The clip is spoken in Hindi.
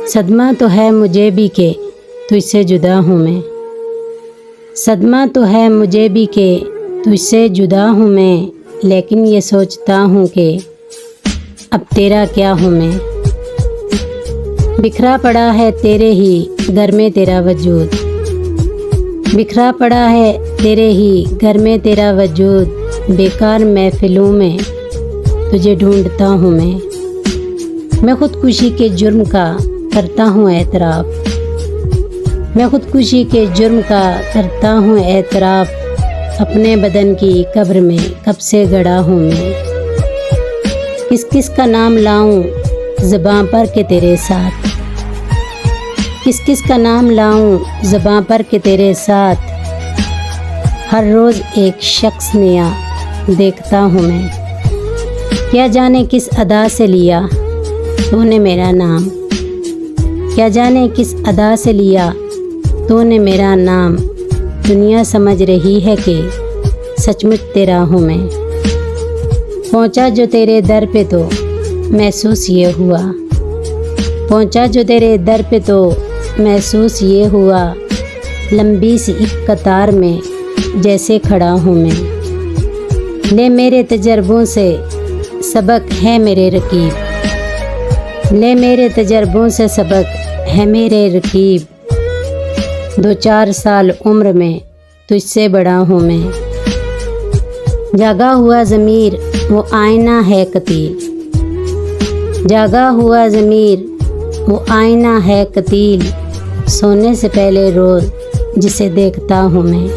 सदमा तो है मुझे भी कि तुझसे जुदा हूँ मैं। सदमा तो है मुझे भी कि तुझसे जुदा हूँ मैं, लेकिन ये सोचता हूँ कि अब तेरा क्या हूँ मैं। बिखरा पड़ा है तेरे ही घर में तेरा वजूद, बिखरा पड़ा है तेरे ही घर में तेरा वजूद। बेकार महफिलों में तुझे ढूंढता हूँ मैं खुदकुशी के जुर्म का करता हूँ एतराफ़, मैं खुदकुशी के जुर्म का करता हूँ एतराफ़। अपने बदन की कब्र में कब से गड़ा हूँ मैं। किस किस का नाम लाऊं ज़बां पर के तेरे साथ, किस किस का नाम लाऊं ज़बां पर के तेरे साथ। हर रोज़ एक शख्स नया देखता हूँ मैं। क्या जाने किस अदा से लिया तूने मेरा नाम, क्या जाने किस अदा से लिया तूने मेरा नाम। दुनिया समझ रही है कि सचमुच तेरा हूँ मैं। पहुँचा जो तेरे दर पे तो महसूस ये हुआ, पहुँचा जो तेरे दर पे तो महसूस ये हुआ। लंबी सी एक कतार में जैसे खड़ा हूँ मैं। ले मेरे तजर्बों से सबक है मेरे रकीब, ले मेरे तजर्बों से सबक है मेरे रकीब। 2-4 साल उम्र में तुझसे बड़ा हूँ मैं। जागा हुआ ज़मीर वो आईना है कतील, जागा हुआ ज़मीर वो आईना है कतील। सोने से पहले रोज़ जिसे देखता हूँ मैं।